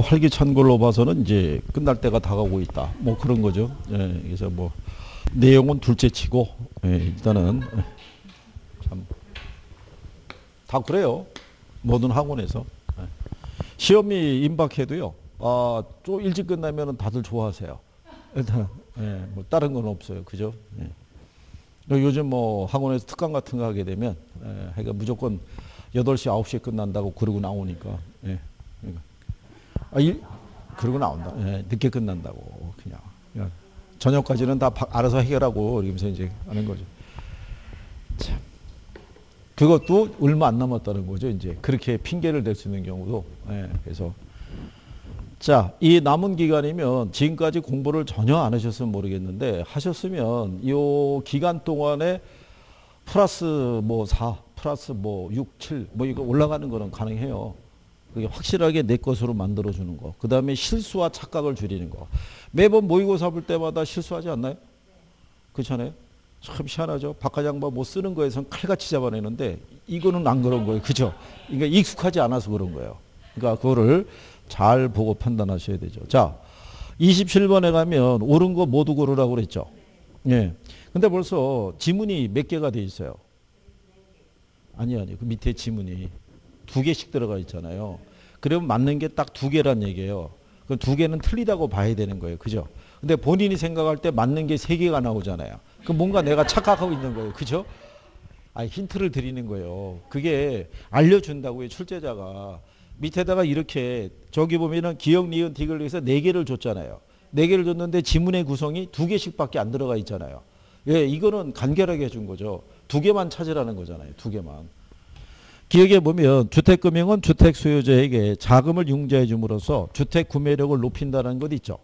활기찬 걸로 봐서는 이제 끝날 때가 다가오고 있다. 뭐 그런 거죠. 예, 그래서 뭐 내용은 둘째치고 일단은 참 다 그래요. 모든 학원에서 시험이 임박해도요. 좀 일찍 끝나면은 다들 좋아하세요. 일단 뭐 다른 건 없어요. 그죠? 요즘 뭐 학원에서 특강 같은 거 하게 되면 그러니까 무조건 8시, 9시에 끝난다고 그러고 나오니까. 그러니까. 그러고 나온다. 늦게 끝난다고 그냥 저녁까지는 다 알아서 해결하고 이러면서 이제 하는 거죠. 참. 그것도 얼마 안 남았다는 거죠. 이제 그렇게 핑계를 댈 수 있는 경우도. 그래서 자, 이 남은 기간이면 지금까지 공부를 전혀 안 하셨으면 모르겠는데 하셨으면 이 기간 동안에 플러스 뭐 4, 플러스 뭐 6, 7 뭐 이거 올라가는 거는 가능해요. 그게 확실하게 내 것으로 만들어주는 거. 그 다음에 실수와 착각을 줄이는 거. 매번 모의고사 볼 때마다 실수하지 않나요? 그렇잖아요. 참 희한하죠. 박과장과 뭐 쓰는 거에선 칼같이 잡아내는데 이거는 안 그런 거예요. 그죠? 그러니까 익숙하지 않아서 그런 거예요. 그러니까 그거를 잘 보고 판단하셔야 되죠. 자, 27번에 가면 옳은 거 모두 고르라고 그랬죠. 예. 근데 벌써 지문이 몇 개가 돼 있어요? 아니. 그 밑에 지문이 2개씩 들어가 있잖아요. 그러면 맞는 게 딱 2개란 얘기예요. 그 2개는 틀리다고 봐야 되는 거예요. 그죠? 근데 본인이 생각할 때 맞는 게 3개가 나오잖아요. 그럼 뭔가 내가 착각하고 있는 거예요. 그죠? 힌트를 드리는 거예요. 그게 알려준다고요. 출제자가. 밑에다가 이렇게 저기 보면은 기역, 니은, 디귿을 해서 4개를 줬잖아요. 4개를 줬는데 지문의 구성이 2개씩밖에 안 들어가 있잖아요. 이거는 간결하게 해준 거죠. 2개만 찾으라는 거잖아요. 2개만. 기억해 보면 주택금융은 주택 소유자에게 자금을 융자해 줌으로써 주택 구매력을 높인다는 것 있죠.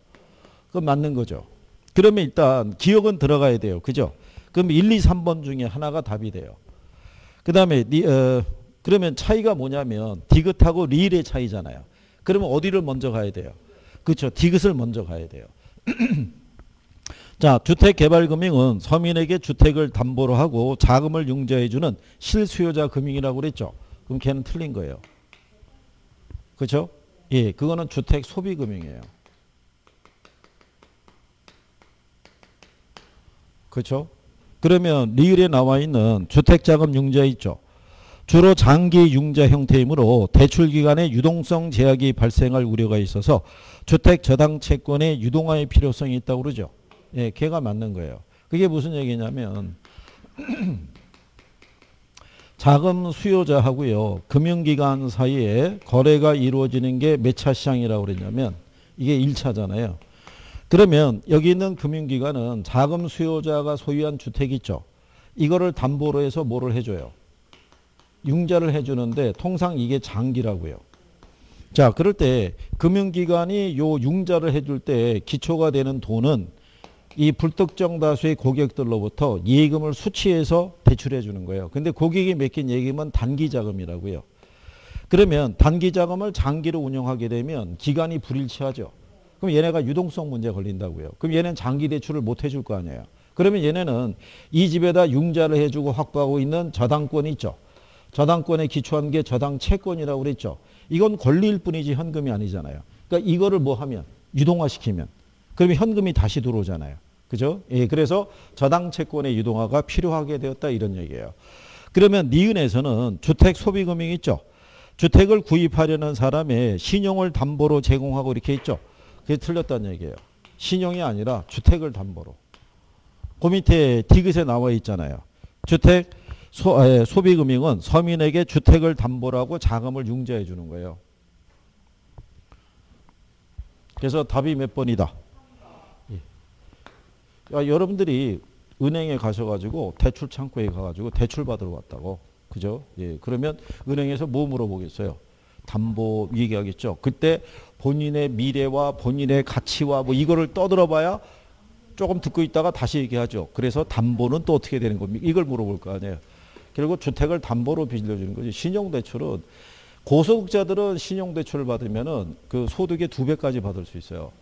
그건 맞는 거죠. 그러면 일단 기억은 들어가야 돼요. 그죠? 그럼 1, 2, 3번 중에 하나가 답이 돼요. 그 다음에 그러면 차이가 뭐냐면 디귿하고 리을의 차이잖아요. 그러면 어디를 먼저 가야 돼요? 그렇죠. 디귿을 먼저 가야 돼요. 자, 주택개발금융은 서민에게 주택을 담보로 하고 자금을 융자해 주는 실수요자 금융이라고 그랬죠. 그럼 걔는 틀린 거예요. 그렇죠? 예, 그거는 주택 소비금융이에요. 그렇죠? 그러면 리을에 나와 있는 주택자금 융자 있죠. 주로 장기 융자 형태이므로 대출 기간에 유동성 제약이 발생할 우려가 있어서 주택 저당 채권의 유동화의 필요성이 있다고 그러죠. 예, 걔가 맞는 거예요. 그게 무슨 얘기냐면 자금 수요자하고요. 금융기관 사이에 거래가 이루어지는 게 몇 차 시장이라고 그랬냐면 이게 1차잖아요. 그러면 여기 있는 금융기관은 자금 수요자가 소유한 주택 있죠. 이거를 담보로 해서 뭐를 해줘요? 융자를 해주는데 통상 이게 장기라고요. 자, 그럴 때 금융기관이 요 융자를 해줄 때 기초가 되는 돈은 이 불특정 다수의 고객들로부터 예금을 수취해서 대출해 주는 거예요. 근데 고객이 맡긴 예금은 단기자금이라고요. 그러면 단기자금을 장기로 운영하게 되면 기간이 불일치하죠. 그럼 얘네가 유동성 문제 걸린다고요. 그럼 얘는 장기 대출을 못 해줄 거 아니에요. 그러면 얘네는 이 집에다 융자를 해주고 확보하고 있는 저당권이 있죠. 저당권에 기초한 게 저당 채권이라고 그랬죠. 이건 권리일 뿐이지 현금이 아니잖아요. 그러니까 이거를 뭐 하면 유동화시키면 그러면 현금이 다시 들어오잖아요. 그죠? 예, 그래서 저당 채권의 유동화가 필요하게 되었다 이런 얘기예요. 그러면 니은에서는 주택 소비금융 있죠. 주택을 구입하려는 사람의 신용을 담보로 제공하고 이렇게 있죠. 그게 틀렸다는 얘기예요. 신용이 아니라 주택을 담보로. 그 밑에 디귿에 나와 있잖아요. 주택 소비금융은 서민에게 주택을 담보로 하고 자금을 융자해 주는 거예요. 그래서 답이 몇 번이다? 여러분들이 은행에 가셔가지고 대출 창구에 가가지고 대출 받으러 왔다고. 그죠? 예. 그러면 은행에서 뭐 물어보겠어요? 담보 얘기하겠죠. 그때 본인의 미래와 본인의 가치와 뭐 이거를 떠들어봐야 조금 듣고 있다가 다시 얘기하죠. 그래서 담보는 또 어떻게 되는 겁니까? 이걸 물어볼 거 아니에요. 결국 주택을 담보로 빌려주는 거지. 신용대출은 고소득자들은 신용대출을 받으면은 그 소득의 2배까지 받을 수 있어요.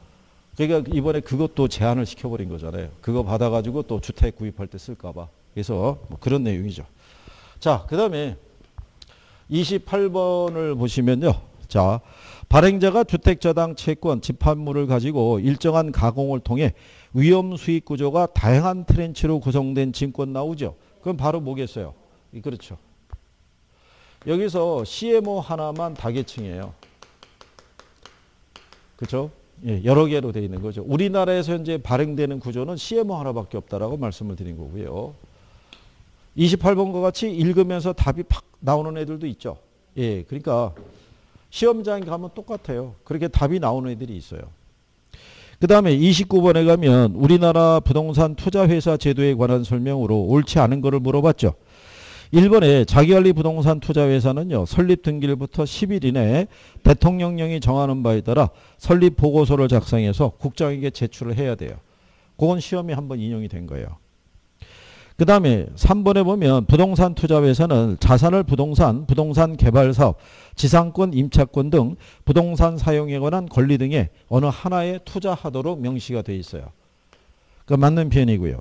그러니까 이번에 그것도 제한을 시켜버린 거잖아요. 그거 받아가지고 또 주택 구입할 때 쓸까봐. 그래서 뭐 그런 내용이죠. 자, 그 다음에 28번을 보시면요. 자, 발행자가 주택저당 채권, 집합물을 가지고 일정한 가공을 통해 위험 수익 구조가 다양한 트렌치로 구성된 증권 나오죠. 그럼 바로 뭐겠어요? 그렇죠. 여기서 CMO 하나만 다계층이에요. 그렇죠? 예, 여러 개로 되어 있는 거죠. 우리나라에서 현재 발행되는 구조는 CMO 하나밖에 없다라고 말씀을 드린 거고요. 28번과 같이 읽으면서 답이 팍 나오는 애들도 있죠. 예, 그러니까 시험장에 가면 똑같아요. 그렇게 답이 나오는 애들이 있어요. 그 다음에 29번에 가면 우리나라 부동산 투자회사 제도에 관한 설명으로 옳지 않은 거를 물어봤죠. 1번에 자기관리 부동산 투자회사는요. 설립 등기일부터 10일 이내에 대통령령이 정하는 바에 따라 설립 보고서를 작성해서 국장에게 제출을 해야 돼요. 그건 시험에 한번 인용이 된 거예요. 그 다음에 3번에 보면 부동산 투자회사는 자산을 부동산 개발 사업, 지상권, 임차권 등 부동산 사용에 관한 권리 등에 어느 하나에 투자하도록 명시가 되어 있어요. 그 맞는 표현이고요.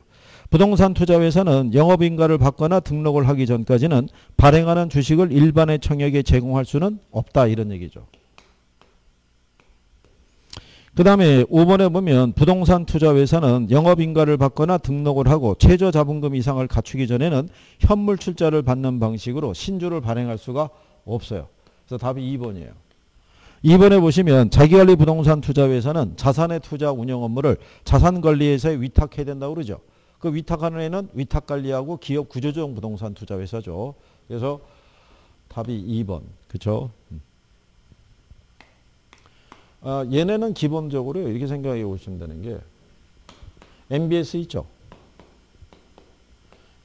부동산 투자회사는 영업인가를 받거나 등록을 하기 전까지는 발행하는 주식을 일반의 청약에 제공할 수는 없다 이런 얘기죠. 그 다음에 5번에 보면 부동산 투자회사는 영업인가를 받거나 등록을 하고 최저자본금 이상을 갖추기 전에는 현물 출자를 받는 방식으로 신주를 발행할 수가 없어요. 그래서 답이 2번이에요. 2번에 보시면 자기관리 부동산 투자회사는 자산의 투자 운영 업무를 자산관리회사에 위탁해야 된다고 그러죠. 그 위탁하는 애는 위탁관리하고 기업 구조조정 부동산 투자회사죠. 그래서 답이 2번. 그렇죠? 얘네는 기본적으로 이렇게 생각해 보시면 되는 게 MBS 있죠.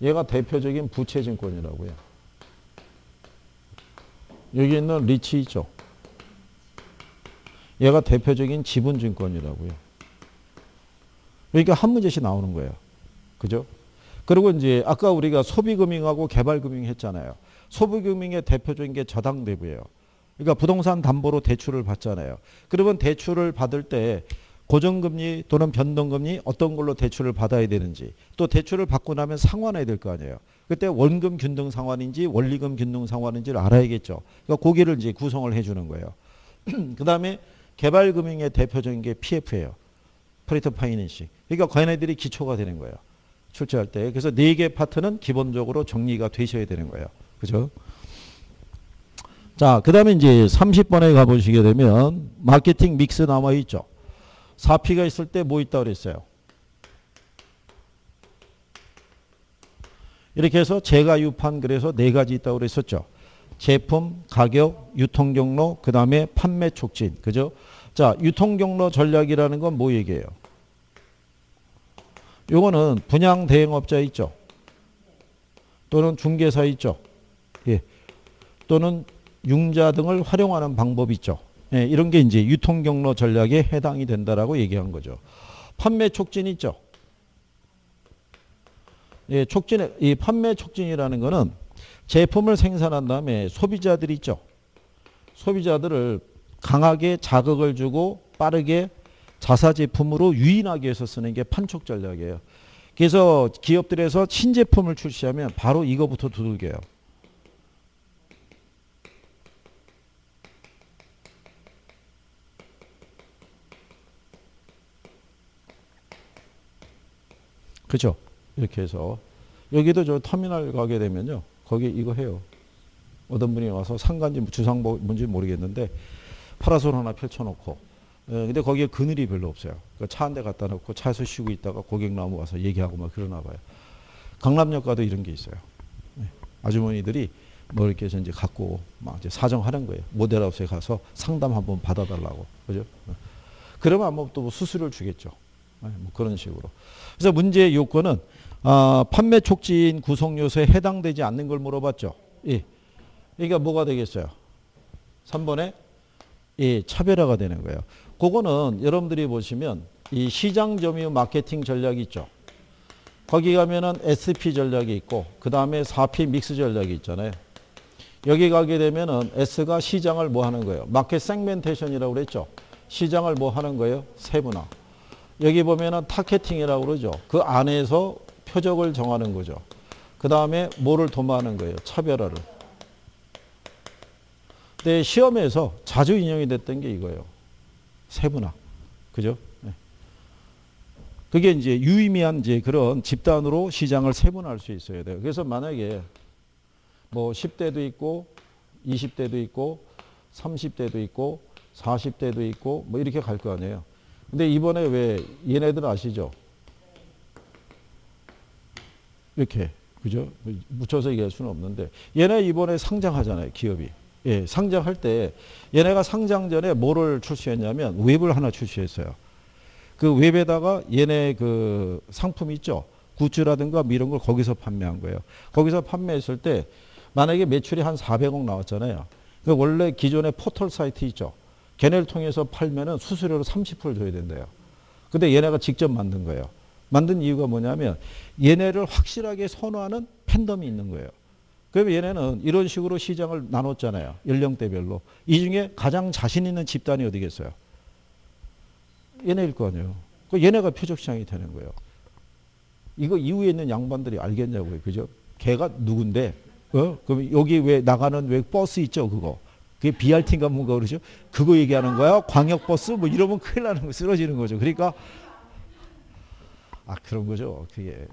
얘가 대표적인 부채증권이라고요. 여기 있는 리치 있죠. 얘가 대표적인 지분증권이라고요. 그러니까 한 문제씩 나오는 거예요. 그죠? 그리고 이제 아까 우리가 소비금융하고 개발금융 했잖아요. 소비금융의 대표적인 게 저당대부예요. 그러니까 부동산 담보로 대출을 받잖아요. 그러면 대출을 받을 때 고정금리 또는 변동금리 어떤 걸로 대출을 받아야 되는지 또 대출을 받고 나면 상환해야 될 거 아니에요. 그때 원금 균등 상환인지 원리금 균등 상환인지를 알아야겠죠. 그러니까 고기를 이제 구성을 해주는 거예요. 그 다음에 개발금융의 대표적인 게 PF예요. 프로젝트 파이낸싱. 그러니까 걔네들이 기초가 되는 거예요. 출제할 때. 그래서 4개 파트는 기본적으로 정리가 되셔야 되는 거예요. 그죠? 자, 그 다음에 이제 30번에 가보시게 되면 마케팅 믹스 나와 있죠. 4P가 있을 때 뭐 있다고 그랬어요? 이렇게 해서 제가 유판 그래서 4가지 있다고 그랬었죠. 제품, 가격, 유통경로, 그 다음에 판매 촉진. 그죠? 자, 유통경로 전략이라는 건 뭐 얘기예요? 요거는 분양 대행업자 있죠. 또는 중개사 있죠. 예. 또는 융자 등을 활용하는 방법이 있죠. 예, 이런 게 이제 유통경로 전략에 해당이 된다라고 얘기한 거죠. 판매 촉진 있죠. 예, 이 판매 촉진이라는 거는 제품을 생산한 다음에 소비자들이 있죠. 소비자들을 강하게 자극을 주고 빠르게 자사 제품으로 유인하기 위해서 쓰는 게 판촉 전략이에요. 그래서 기업들에서 신제품을 출시하면 바로 이거부터 두들겨요. 그죠? 이렇게 해서 여기도 저 터미널 가게 되면요. 거기 이거 해요. 어떤 분이 와서 상가인지 주상 뭔지 모르겠는데 파라솔 하나 펼쳐놓고 근데 거기에 그늘이 별로 없어요. 그러니까 차 한 대 갖다 놓고 차에서 쉬고 있다가 고객 나오면 와서 얘기하고 막 그러나 봐요. 강남역 가도 이런 게 있어요. 아주머니들이 뭐 이렇게 해서 이제 갖고 막 이제 사정하는 거예요. 모델하우스에 가서 상담 한번 받아달라고. 그죠? 그러면 아마 또 수수료를 주겠죠. 뭐 그런 식으로. 그래서 문제의 요건은 판매 촉진 구성 요소에 해당되지 않는 걸 물어봤죠. 예. 그러니까 뭐가 되겠어요? 3번에 예, 차별화가 되는 거예요. 그거는 여러분들이 보시면 이 시장 점유 마케팅 전략이 있죠. 거기 가면은 SP 전략이 있고 그 다음에 4P 믹스 전략이 있잖아요. 여기 가게 되면은 S가 시장을 뭐 하는 거예요? 마켓 세그멘테이션이라고 그랬죠. 시장을 뭐 하는 거예요? 세분화. 여기 보면은 타겟팅이라고 그러죠. 그 안에서 표적을 정하는 거죠. 그 다음에 뭐를 도모하는 거예요? 차별화를. 근데 시험에서 자주 인용이 됐던 게 이거예요. 세분화. 그죠? 네. 그게 이제 유의미한 이제 그런 집단으로 시장을 세분화할 수 있어야 돼요. 그래서 만약에 뭐 10대도 있고 20대도 있고 30대도 있고 40대도 있고 뭐 이렇게 갈 거 아니에요. 근데 이번에 왜 얘네들 아시죠? 이렇게 그죠? 묻혀서 얘기할 수는 없는데 얘네 이번에 상장하잖아요. 기업이. 예, 상장할 때 얘네가 상장 전에 뭐를 출시했냐면 웹을 하나 출시했어요. 그 웹에다가 얘네 그 상품 있죠. 굿즈라든가 뭐 이런 걸 거기서 판매한 거예요. 거기서 판매했을 때 만약에 매출이 한 400억 나왔잖아요. 그 원래 기존의 포털 사이트 있죠. 걔네를 통해서 팔면은 수수료로 30% 줘야 된대요. 근데 얘네가 직접 만든 거예요. 만든 이유가 뭐냐면 얘네를 확실하게 선호하는 팬덤이 있는 거예요. 그러면 얘네는 이런 식으로 시장을 나눴잖아요. 연령대별로. 이 중에 가장 자신 있는 집단이 어디겠어요? 얘네일 거 아니에요. 그 얘네가 표적 시장이 되는 거예요. 이거 이후에 있는 양반들이 알겠냐고요. 그죠? 걔가 누군데? 그럼 여기 왜 나가는 왜 버스 있죠? 그거. 그게 BRT인가 뭔가 그러죠? 그거 얘기하는 거야? 광역버스? 뭐 이러면 큰일 나는 거, 쓰러지는 거죠. 그러니까, 그런 거죠. 그게.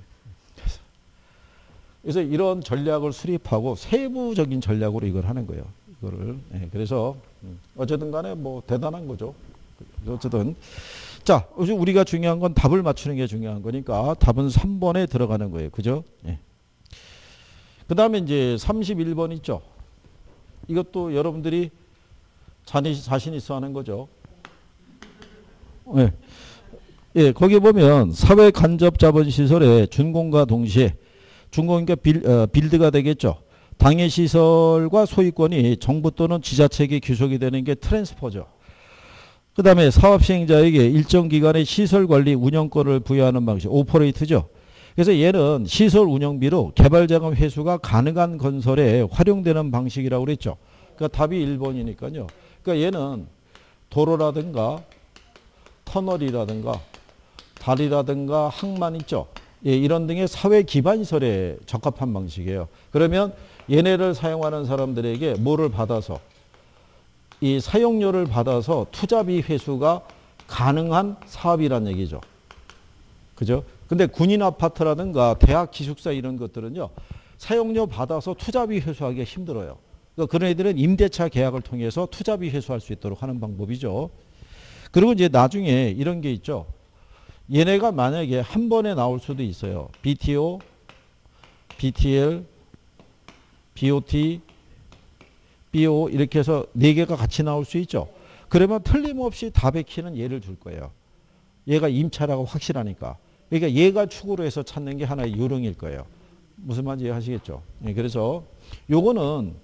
그래서 이런 전략을 수립하고 세부적인 전략으로 이걸 하는 거예요. 이거를. 네, 그래서, 어쨌든 간에 뭐 대단한 거죠. 어쨌든. 자, 우리가 중요한 건 답을 맞추는 게 중요한 거니까 답은 3번에 들어가는 거예요. 그죠? 네. 그 다음에 이제 31번 있죠. 이것도 여러분들이 자신 있어 하는 거죠. 네. 예, 거기 보면 사회 간접 자본 시설의 준공과 동시에 준공이니까 빌드가 되겠죠. 당해 시설과 소유권이 정부 또는 지자체에게 귀속이 되는 게 트랜스퍼죠. 그 다음에 사업 시행자에게 일정 기간의 시설 관리 운영권을 부여하는 방식, 오퍼레이트죠. 그래서 얘는 시설 운영비로 개발자금 회수가 가능한 건설에 활용되는 방식이라고 그랬죠. 그러니까 답이 1번이니까요. 그러니까 얘는 도로라든가 터널이라든가 다리라든가 항만 있죠. 예, 이런 등의 사회 기반시설에 적합한 방식이에요. 그러면 얘네를 사용하는 사람들에게 뭐를 받아서 이 사용료를 받아서 투자비 회수가 가능한 사업이란 얘기죠. 그죠? 근데 군인 아파트라든가 대학 기숙사 이런 것들은요. 사용료 받아서 투자비 회수하기가 힘들어요. 그러니까 그런 애들은 임대차 계약을 통해서 투자비 회수할 수 있도록 하는 방법이죠. 그리고 이제 나중에 이런 게 있죠. 얘네가 만약에 한 번에 나올 수도 있어요. BTO, BTL, BOT, BO 이렇게 해서 4개가 같이 나올 수 있죠. 그러면 틀림없이 답의 키는 얘를 줄 거예요. 얘가 임차라고 확실하니까. 그러니까 얘가 축으로 해서 찾는 게 하나의 요령일 거예요. 무슨 말인지 이해하시겠죠? 예, 그래서 요거는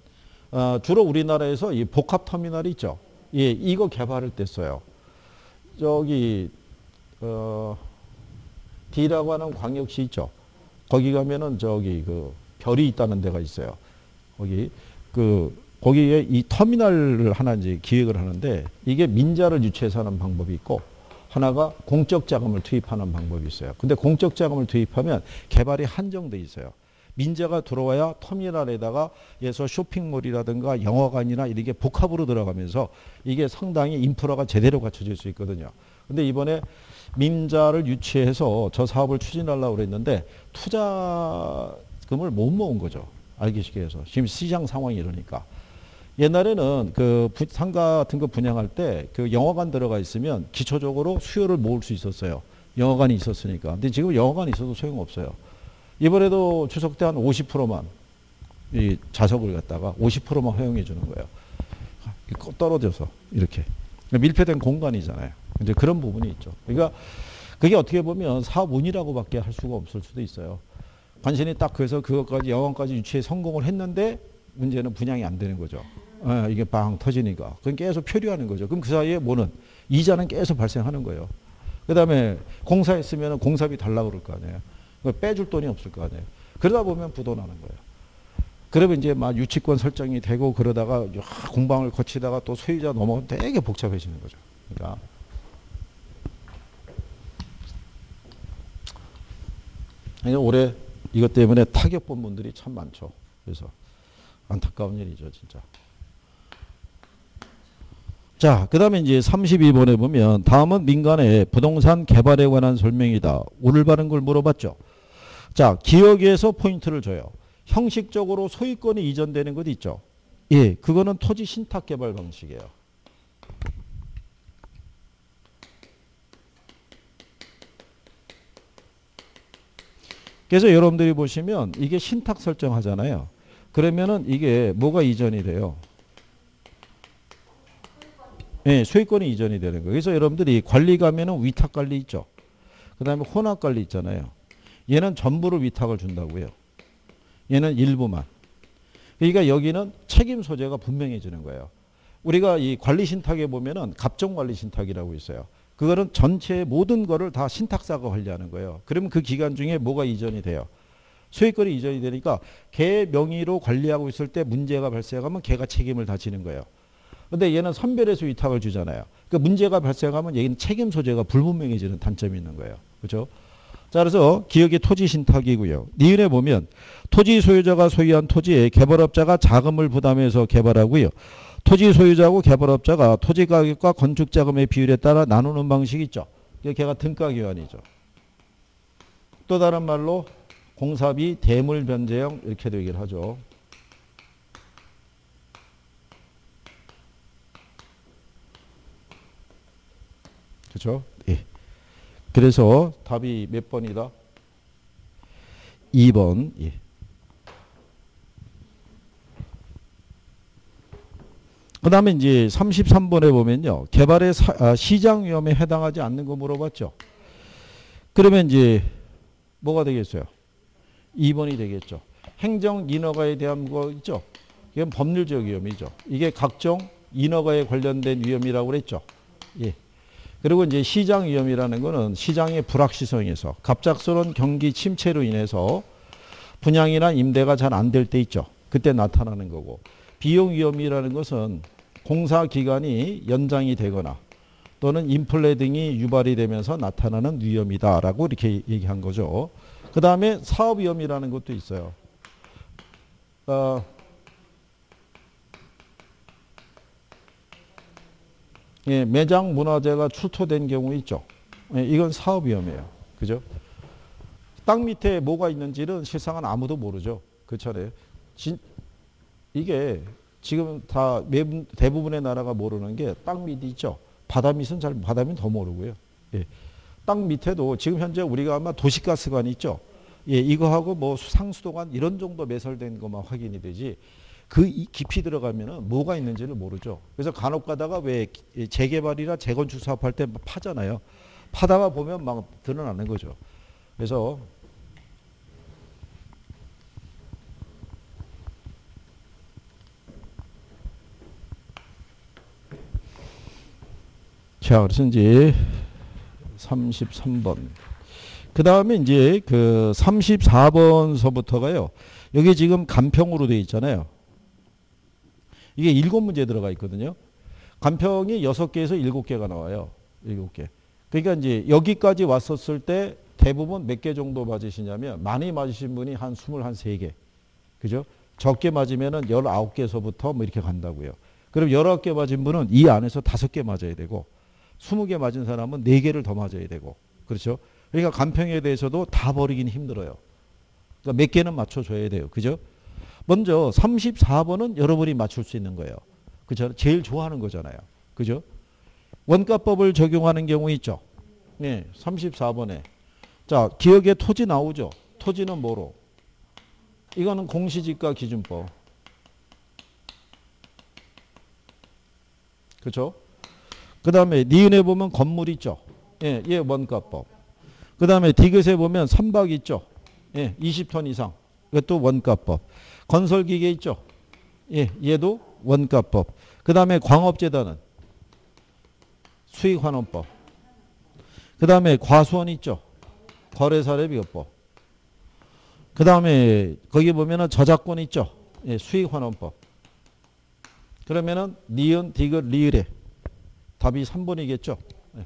주로 우리나라에서 이 복합터미널이 있죠. 예, 이거 개발을 때 써요. 저기 D라고 하는 광역시 있죠. 거기 가면은 저기 그 별이 있다는 데가 있어요. 거기에 이 터미널을 하나 이제 기획을 하는데 이게 민자를 유치해서 하는 방법이 있고 하나가 공적 자금을 투입하는 방법이 있어요. 근데 공적 자금을 투입하면 개발이 한정돼 있어요. 민자가 들어와야 터미널에다가 예서 쇼핑몰이라든가 영화관이나 이렇게 복합으로 들어가면서 이게 상당히 인프라가 제대로 갖춰질 수 있거든요. 근데 이번에 민자를 유치해서 저 사업을 추진하려고 그랬는데 투자금을 못 모은 거죠. 알기 쉽게 해서. 지금 시장 상황이 이러니까. 옛날에는 그 상가 같은 거 분양할 때 그 영화관 들어가 있으면 기초적으로 수요를 모을 수 있었어요. 영화관이 있었으니까. 근데 지금 영화관이 있어도 소용없어요. 이번에도 추석 때 한 50%만 이 좌석을 갖다가 50%만 허용해 주는 거예요. 떨어져서 이렇게. 밀폐된 공간이잖아요. 이제 그런 부분이 있죠. 그러니까 그게 어떻게 보면 사업운이라고밖에 할 수가 없을 수도 있어요. 관신이 딱 그래서 그것까지 영화관까지 유치에 성공을 했는데 문제는 분양이 안 되는 거죠. 이게 빵 터지니까. 그건 계속 표류하는 거죠. 그럼 그 사이에 뭐는 이자는 계속 발생하는 거예요. 그 다음에 공사했으면 공사비 달라고 그럴 거 아니에요. 빼줄 돈이 없을 거 아니에요. 그러다 보면 부도나는 거예요. 그러면 이제 막 유치권 설정이 되고 그러다가 공방을 거치다가 또 소유자 넘어가면 되게 복잡해지는 거죠. 그러니까. 올해 이것 때문에 타격 본 분들이 참 많죠. 그래서 안타까운 일이죠, 진짜. 자, 그 다음에 이제 32번에 보면 다음은 민간의 부동산 개발에 관한 설명이다. 올바른 걸 물어봤죠. 자, 기억에서 포인트를 줘요. 형식적으로 소유권이 이전되는 것 있죠. 예, 그거는 토지 신탁 개발 방식이에요. 그래서 여러분들이 보시면 이게 신탁 설정하잖아요. 그러면은 이게 뭐가 이전이 돼요? 네, 소유권이 이전이 되는 거예요. 그래서 여러분들이 관리 가면은 위탁 관리 있죠. 그 다음에 혼합 관리 있잖아요. 얘는 전부를 위탁을 준다고요. 얘는 일부만. 그러니까 여기는 책임 소재가 분명해지는 거예요. 우리가 이 관리 신탁에 보면은 갑종 관리 신탁이라고 있어요. 그거는 전체 모든 거를 다 신탁사가 관리하는 거예요. 그러면 그 기간 중에 뭐가 이전이 돼요? 소유권이 이전이 되니까 걔 명의로 관리하고 있을 때 문제가 발생하면 걔가 책임을 다 지는 거예요. 근데 얘는 선별해서 위탁을 주잖아요. 그 문제가 발생하면 얘는 책임 소재가 불분명해지는 단점이 있는 거예요. 그렇죠? 자, 그래서 기억이 토지 신탁이고요. 니은에 보면 토지 소유자가 소유한 토지에 개발업자가 자금을 부담해서 개발하고요. 토지 소유자하고 개발업자가 토지 가격과 건축 자금의 비율에 따라 나누는 방식이 있죠. 걔가 등가 교환이죠. 또 다른 말로 공사비 대물 변제형 이렇게도 얘기를 하죠. 그렇죠? 예. 그래서 답이 몇 번이다? 2번. 예. 그 다음에 이제 33번에 보면요. 개발의 시장 위험에 해당하지 않는 거 물어봤죠. 그러면 이제 뭐가 되겠어요? 2번이 되겠죠. 행정 인허가에 대한 거 있죠. 이건 법률적 위험이죠. 이게 각종 인허가에 관련된 위험이라고 그랬죠. 예. 그리고 이제 시장 위험이라는 거는 시장의 불확실성에서 갑작스러운 경기 침체로 인해서 분양이나 임대가 잘 안 될 때 있죠. 그때 나타나는 거고, 비용 위험이라는 것은 공사 기간이 연장이 되거나 또는 인플레 등이 유발이 되면서 나타나는 위험이다라고 이렇게 얘기한 거죠. 그 다음에 사업 위험이라는 것도 있어요. 예, 매장 문화재가 출토된 경우 있죠. 예, 이건 사업 위험이에요. 그죠? 땅 밑에 뭐가 있는지는 실상은 아무도 모르죠. 그렇잖아요. 이게 지금 다 대부분의 나라가 모르는 게 땅 밑이 있죠. 바다 밑은 바다 밑은 더 모르고요. 예. 땅 밑에도 지금 현재 우리가 아마 도시가스관이 있죠. 예, 이거하고 뭐 상수도관 이런 정도 매설된 것만 확인이 되지. 그 깊이 들어가면은 뭐가 있는지를 모르죠. 그래서 간혹 가다가 왜 재개발이나 재건축 사업할 때 파잖아요. 파다가 보면 막 드러나는 거죠. 그래서 자, 그래서 이제 33번. 그 다음에 이제 그 34번서부터가요. 여기 지금 간평으로 되어 있잖아요. 이게 7문제 들어가 있거든요. 간평이 6개에서 7개가 나와요. 7개. 그러니까 이제 여기까지 왔었을 때 대부분 몇 개 정도 맞으시냐면 많이 맞으신 분이 한 23개. 그죠? 적게 맞으면은 19개서부터 뭐 이렇게 간다고요. 그럼 19개 맞은 분은 이 안에서 5개 맞아야 되고 20개 맞은 사람은 4개를 더 맞아야 되고. 그렇죠? 그러니까 간평에 대해서도 다 버리기는 힘들어요. 그러니까 몇 개는 맞춰줘야 돼요. 그죠? 먼저 34번은 여러분이 맞출 수 있는 거예요. 그죠? 제일 좋아하는 거잖아요. 그죠? 원가법을 적용하는 경우 있죠. 네, 34번에. 자, 기억에 토지 나오죠. 토지는 뭐로? 이거는 공시지가 기준법. 그렇죠? 그 다음에 니은에 보면 건물 있죠. 예, 얘 원가법. 그 다음에 디귿에 보면 선박 있죠. 예, 20톤 이상. 이것도 원가법. 건설기계 있죠. 예, 얘도 원가법. 그 다음에 광업재단은 수익환원법. 그 다음에 과수원 있죠. 거래사례비교법. 그 다음에 거기 보면은 저작권 있죠. 예, 수익환원법. 그러면은 니은, 디귿, 리을에 답이 3번이겠죠. 예.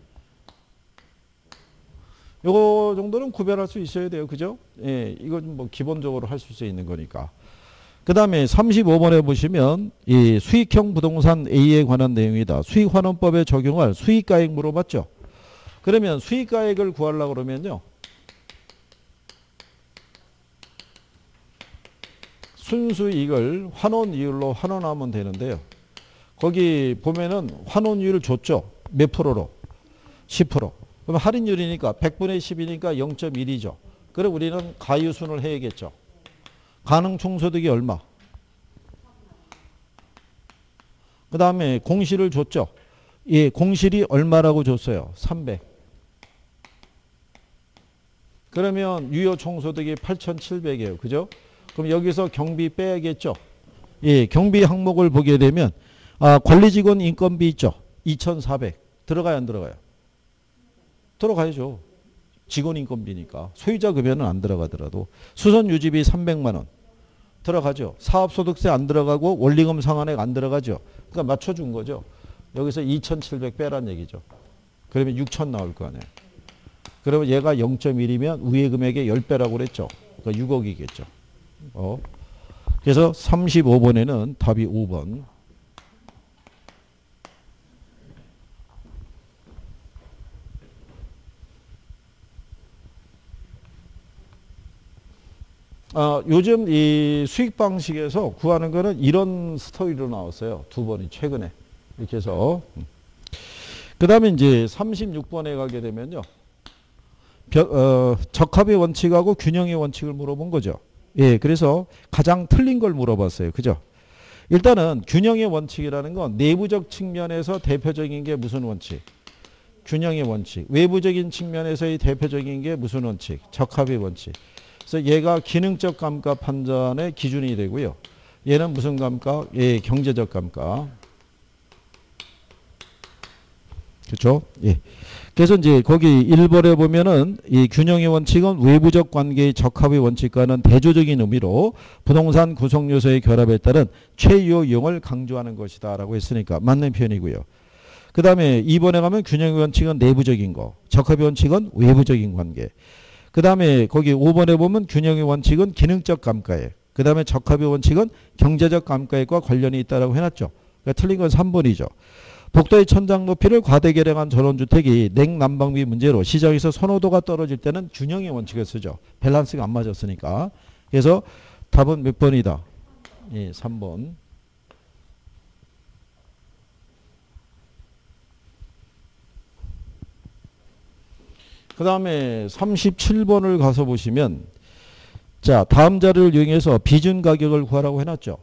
요거 정도는 구별할 수 있어야 돼요. 그죠? 예, 이건 뭐 기본적으로 할 수 있는 거니까. 그 다음에 35번에 보시면 이 수익형 부동산 A에 관한 내용이다. 수익환원법에 적용할 수익가액 물어봤죠. 그러면 수익가액을 구하려고 그러면요. 순수이익을 환원이율로 환원하면 되는데요. 거기 보면은 환원율을 줬죠. 몇 프로로? 10%. 그럼 할인율이니까 100분의 10이니까 0.1이죠. 그럼 우리는 가유순을 해야겠죠. 가능총소득이 얼마? 그 다음에 공실을 줬죠. 예, 공실이 얼마라고 줬어요? 300. 그러면 유효총소득이 8,700이에요. 그죠? 그럼 여기서 경비 빼야겠죠. 예, 경비 항목을 보게 되면 관리직원 인건비 있죠. 2,400. 들어가요, 안 들어가요? 들어가야죠. 직원 인건비니까. 소유자 급여는 안 들어가더라도. 수선 유지비 300만 원. 들어가죠. 사업소득세 안 들어가고 원리금 상환액 안 들어가죠. 그러니까 맞춰준 거죠. 여기서 2,700 빼란 얘기죠. 그러면 6,000 나올 거 아니에요. 그러면 얘가 0.1이면 위의 금액의 10배라고 그랬죠. 그러니까 6억이겠죠. 그래서 35번에는 답이 5번. 요즘 이 수익 방식에서 구하는 거는 이런 스토리로 나왔어요. 두 번이 최근에. 이렇게 해서. 그 다음에 이제 36번에 가게 되면요. 적합의 원칙하고 균형의 원칙을 물어본 거죠. 예, 그래서 가장 틀린 걸 물어봤어요. 그죠? 일단은 균형의 원칙이라는 건 내부적 측면에서 대표적인 게 무슨 원칙? 균형의 원칙. 외부적인 측면에서의 대표적인 게 무슨 원칙? 적합의 원칙. 그래서 얘가 기능적 감가 판단의 기준이 되고요. 얘는 무슨 감가? 예, 경제적 감가. 그렇죠? 예. 그래서 이제 거기 1번에 보면은 이 균형의 원칙은 외부적 관계의 적합의 원칙과는 대조적인 의미로 부동산 구성 요소의 결합에 따른 최유효 이용을 강조하는 것이다라고 했으니까 맞는 표현이고요. 그 다음에 2번에 가면 균형의 원칙은 내부적인 거, 적합의 원칙은 외부적인 관계. 그 다음에 거기 5번에 보면 균형의 원칙은 기능적 감가액. 그 다음에 적합의 원칙은 경제적 감가액과 관련이 있다라고 해놨죠. 그러니까 틀린 건 3번이죠. 복도의 천장 높이를 과대 개량한 전원주택이 냉난방비 문제로 시장에서 선호도가 떨어질 때는 균형의 원칙을 쓰죠. 밸런스가 안 맞았으니까. 그래서 답은 몇 번이다? 예, 3번. 그 다음에 37번을 가서 보시면 자, 다음 자료를 이용해서 비준 가격을 구하라고 해놨죠.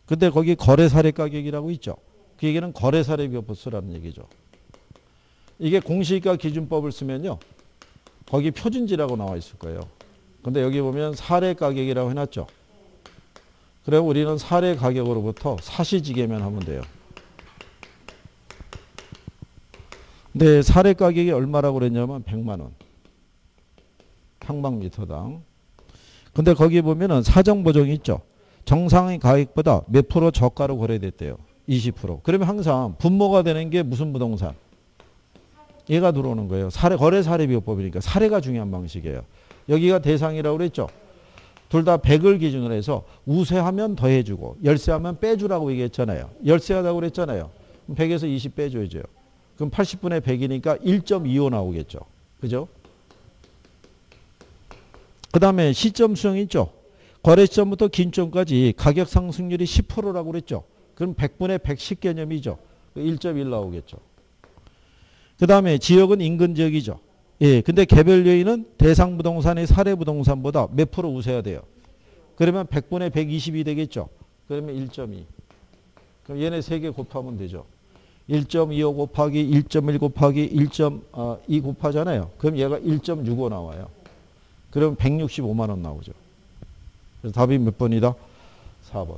근데 거기 거래 사례 가격이라고 있죠. 그 얘기는 거래 사례 비교법 쓰라는 얘기죠. 이게 공시지가 기준법을 쓰면요. 거기 표준지라고 나와 있을 거예요. 근데 여기 보면 사례 가격이라고 해놨죠. 그럼 우리는 사례 가격으로부터 사시지계면 하면 돼요. 근데 사례 가격이 얼마라고 그랬냐면 100만 원. 평방미터당. 근데 거기 보면은 사정보정이 있죠. 정상의 가격보다 몇 프로 저가로 거래됐대요. 20%. 그러면 항상 분모가 되는 게 무슨 부동산? 얘가 들어오는 거예요. 거래 사례 비교법이니까 사례가 중요한 방식이에요. 여기가 대상이라고 그랬죠. 둘 다 100을 기준으로 해서 우세하면 더해주고 열세하면 빼주라고 얘기했잖아요. 열세하다고 그랬잖아요. 100에서 20 빼줘야죠. 그럼 80분의 100이니까 1.25 나오겠죠. 그죠? 그 다음에 시점 수령 있죠. 거래 시점부터 긴점까지 가격 상승률이 10%라고 그랬죠. 그럼 100분의 110 개념이죠. 1.1 나오겠죠. 그 다음에 지역은 인근 지역이죠. 예, 근데 개별 요인은 대상 부동산의 사례 부동산보다 몇 프로 우세해야 돼요. 그러면 100분의 120이 되겠죠. 그러면 1.2. 그럼 얘네 3개 곱하면 되죠. 1.25 곱하기 1.1 곱하기 1.2 곱하잖아요. 그럼 얘가 1.65 나와요. 그럼 165만 원 나오죠. 그래서 답이 몇 번이다? 4번.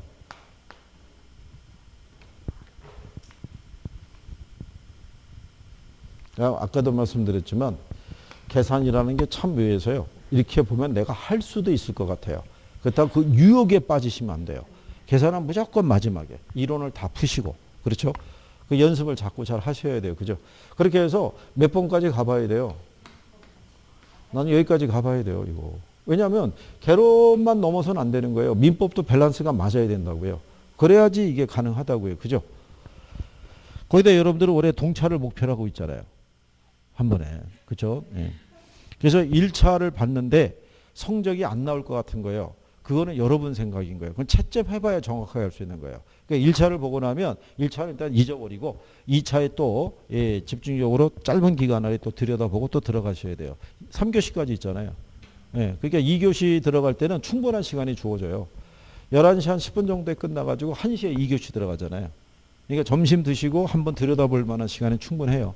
아까도 말씀드렸지만 계산이라는 게 참 묘해서요. 이렇게 보면 내가 할 수도 있을 것 같아요. 그렇다고 그 유혹에 빠지시면 안 돼요. 계산은 무조건 마지막에 이론을 다 푸시고 그렇죠? 그 연습을 자꾸 잘 하셔야 돼요. 그죠? 그렇게 해서 몇 번까지 가봐야 돼요. 나는 여기까지 가봐야 돼요. 이거. 왜냐하면 개론만 넘어서는 안 되는 거예요. 민법도 밸런스가 맞아야 된다고요. 그래야지 이게 가능하다고요. 그죠? 거기다 여러분들은 올해 동차를 목표로 하고 있잖아요. 한 번에. 그죠? 예. 그래서 1차를 봤는데 성적이 안 나올 것 같은 거예요. 그거는 여러분 생각인 거예요. 그건 채점 해봐야 정확하게 할 수 있는 거예요. 그러니까 1차를 보고 나면 1차는 일단 잊어버리고 2차에 또 예, 집중적으로 짧은 기간 안에 또 들여다보고 또 들어가셔야 돼요. 3교시까지 있잖아요. 예, 그러니까 2교시 들어갈 때는 충분한 시간이 주어져요. 11시 한 10분 정도에 끝나가지고 1시에 2교시 들어가잖아요. 그러니까 점심 드시고 한번 들여다볼 만한 시간이 충분해요.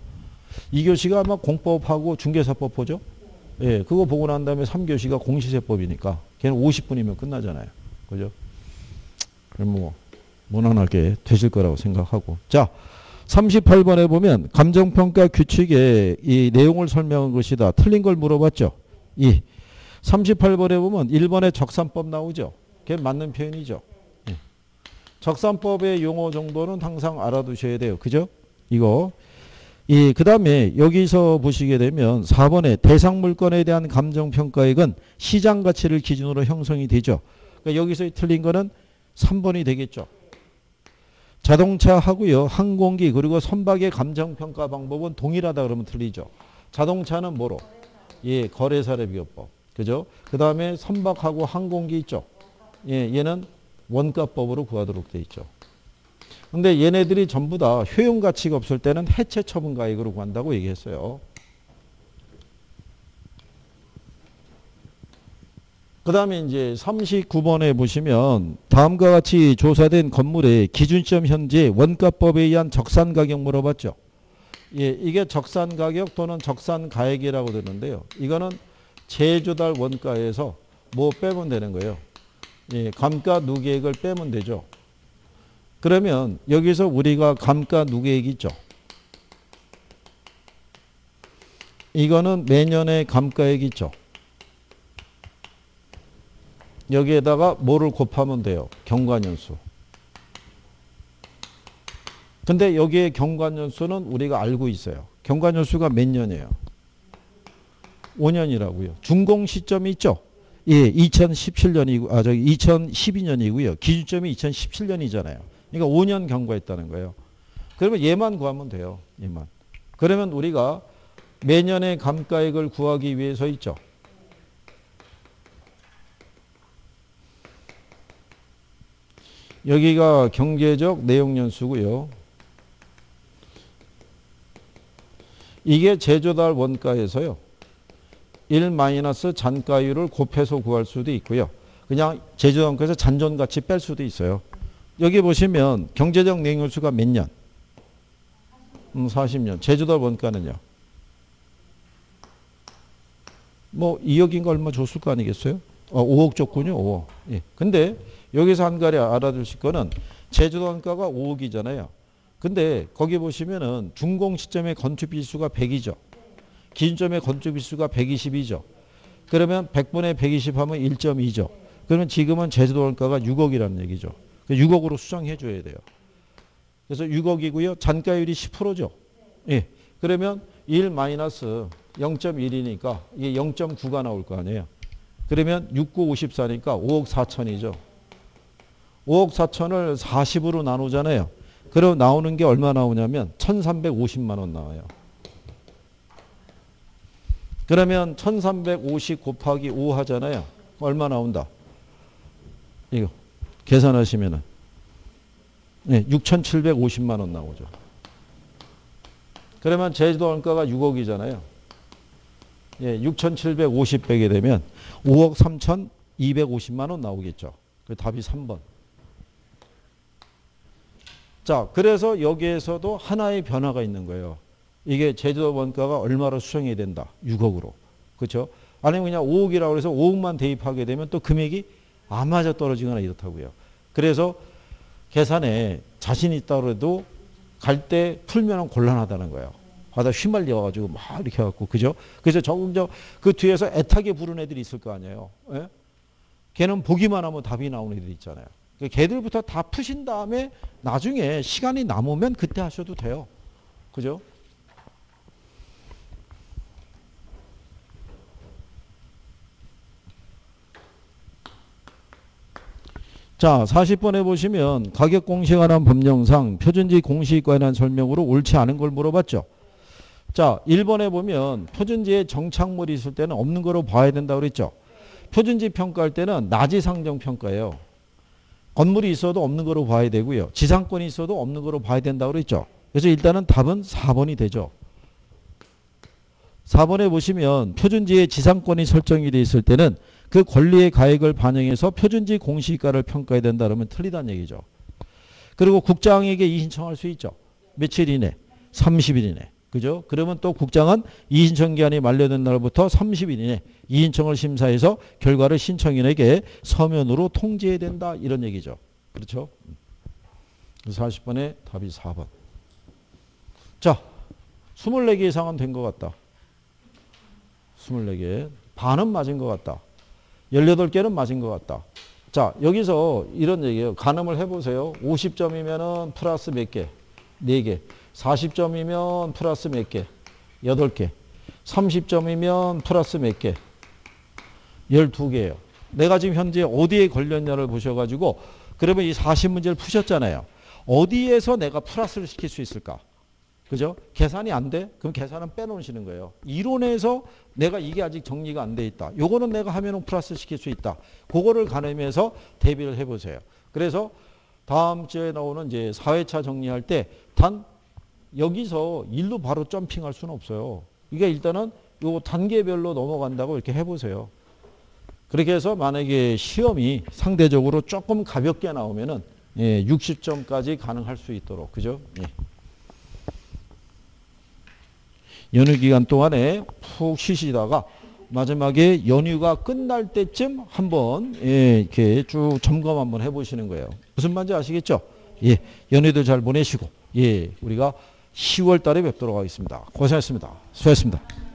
2교시가 아마 공법하고 중개사법 보죠? 예, 그거 보고 난 다음에 3교시가 공시세법이니까 걔는 50분이면 끝나잖아요. 그죠? 그럼 뭐 무난하게 되실 거라고 생각하고. 자, 38번에 보면 감정평가 규칙의 이 내용을 설명한 것이다. 틀린 걸 물어봤죠? 38번에 보면 1번에 적산법 나오죠? 그게 맞는 표현이죠? 예. 적산법의 용어 정도는 항상 알아두셔야 돼요. 그죠? 이거. 그 다음에 여기서 보시게 되면 4번에 대상 물건에 대한 감정평가액은 시장 가치를 기준으로 형성이 되죠. 그러니까 여기서 틀린 거는 3번이 되겠죠. 자동차 하고요. 항공기 그리고 선박의 감정평가 방법은 동일하다 그러면 틀리죠. 자동차는 뭐로? 예, 거래사례비교법. 그죠? 그 다음에 선박하고 항공기 있죠. 예, 얘는 원가법으로 구하도록 돼 있죠. 근데 얘네들이 전부 다 효용 가치가 없을 때는 해체 처분 가액으로 구한다고 얘기했어요. 그 다음에 이제 39번에 보시면 다음과 같이 조사된 건물의 기준점 현재 원가법에 의한 적산 가격 물어봤죠. 예, 이게 적산 가격 또는 적산 가액이라고 되는데요. 이거는 제조달 원가에서 뭐 빼면 되는 거예요. 예, 감가 누계액을 빼면 되죠. 그러면 여기서 우리가 감가 누계액 있죠. 이거는 매년의 감가액 있죠. 여기에다가 뭐를 곱하면 돼요? 경관연수. 근데 여기에 경관연수는 우리가 알고 있어요. 경관연수가 몇 년이에요? 5년이라고요. 준공 시점이 있죠. 예, 2017년이고, 2012년이고요. 기준점이 2017년이잖아요. 그러니까 5년 경과했다는 거예요. 그러면 얘만 구하면 돼요. 얘만. 그러면 우리가 매년의 감가액을 구하기 위해서 있죠. 여기가 경제적 내용연수고요. 이게 제조달 원가에서요. 1- 잔가율을 곱해서 구할 수도 있고요. 그냥 제조달 원가에서 잔존가치 뺄 수도 있어요. 여기 보시면 경제적 내용연수가 몇 년? 40년. 제조달 원가는요? 뭐 2억인가 얼마 줬을 거 아니겠어요? 5억 줬군요. 5억. 예. 근데 여기서 한 가지 알아두실 거는 제조달 원가가 5억이잖아요. 근데 거기 보시면은 준공 시점의 건축 비수가 100이죠. 기준점의 건축 비수가 120이죠. 그러면 100분의 120 하면 1.2죠. 그러면 지금은 제조달 원가가 6억이라는 얘기죠. 6억으로 수정해 줘야 돼요. 그래서 6억이고요. 잔가율이 10%죠. 예. 그러면 1-0.1이니까 이게 0.9가 나올 거 아니에요. 그러면 6, 9, 54니까 5억 4천이죠. 5억 4천을 40으로 나누잖아요. 그럼 나오는 게 얼마 나오냐면 1,350만 원 나와요. 그러면 1,350 곱하기 5 하잖아요. 얼마 나온다? 이거 계산하시면은 네, 6,750만 원 나오죠. 그러면 제주도 원가가 6억이잖아요. 예, 6,750 빼게 되면 5억 3,250만 원 나오겠죠. 그 답이 3번. 자, 그래서 여기에서도 하나의 변화가 있는 거예요. 이게 제주도 원가가 얼마로 수정해야 된다. 6억으로. 그렇죠? 아니면 그냥 5억이라고 해서 5억만 대입하게 되면 또 금액이 안 맞아 떨어지거나 이렇다고요. 그래서 계산에 자신이 있다고 해도 갈 때 풀면 곤란하다는 거예요. 하다 휘말려가지고 막 이렇게 해갖고. 그죠? 그래서 조금 그 뒤에서 애타게 부른 애들이 있을 거 아니에요. 예? 걔는 보기만 하면 답이 나오는 애들이 있잖아요. 걔들부터 다 푸신 다음에 나중에 시간이 남으면 그때 하셔도 돼요. 그죠? 자, 40번에 보시면 가격 공시에 관한 법령상 표준지 공시가에 대한 설명으로 옳지 않은 걸 물어봤죠. 자, 1번에 보면 표준지에 정착물이 있을 때는 없는 거로 봐야 된다고 그랬죠. 표준지 평가할 때는 나지상정 평가예요. 건물이 있어도 없는 거로 봐야 되고요. 지상권이 있어도 없는 거로 봐야 된다고 그랬죠. 그래서 일단은 답은 4번이 되죠. 4번에 보시면 표준지에 지상권이 설정이 되어 있을 때는 그 권리의 가액을 반영해서 표준지 공시가를 평가해야 된다 그러면 틀리다는 얘기죠. 그리고 국장에게 이의신청할 수 있죠. 며칠 이내? 30일 이내. 그죠? 그러면 또 국장은 이의신청 기한이 만료된 날부터 30일 이내 이의신청을 심사해서 결과를 신청인에게 서면으로 통지해야 된다. 이런 얘기죠. 그렇죠? 40번에 답이 4번. 자, 24개 이상은 된 것 같다. 24개. 반은 맞은 것 같다. 18개는 맞은 것 같다. 자, 여기서 이런 얘기예요. 가늠을 해보세요. 50점이면 플러스 몇 개? 4개. 40점이면 플러스 몇 개? 8개. 30점이면 플러스 몇 개? 12개예요. 내가 지금 현재 어디에 걸렸냐를 보셔가지고 그러면 이 40문제를 푸셨잖아요. 어디에서 내가 플러스를 시킬 수 있을까? 그죠? 계산이 안 돼? 그럼 계산은 빼놓으시는 거예요. 이론에서 내가 이게 아직 정리가 안 돼 있다. 요거는 내가 하면은 플러스 시킬 수 있다. 그거를 가늠해서 대비를 해보세요. 그래서 다음 주에 나오는 이제 4회차 정리할 때 단 여기서 일로 바로 점핑할 수는 없어요. 이게 일단은 요 단계별로 넘어간다고 이렇게 해보세요. 그렇게 해서 만약에 시험이 상대적으로 조금 가볍게 나오면은 60점까지 가능할 수 있도록. 그죠? 예. 연휴 기간 동안에 푹 쉬시다가 마지막에 연휴가 끝날 때쯤 한번 이렇게 쭉 점검 한번 해보시는 거예요. 무슨 말인지 아시겠죠? 예, 연휴도 잘 보내시고 우리가 10월 달에 뵙도록 하겠습니다. 고생하셨습니다. 수고하셨습니다.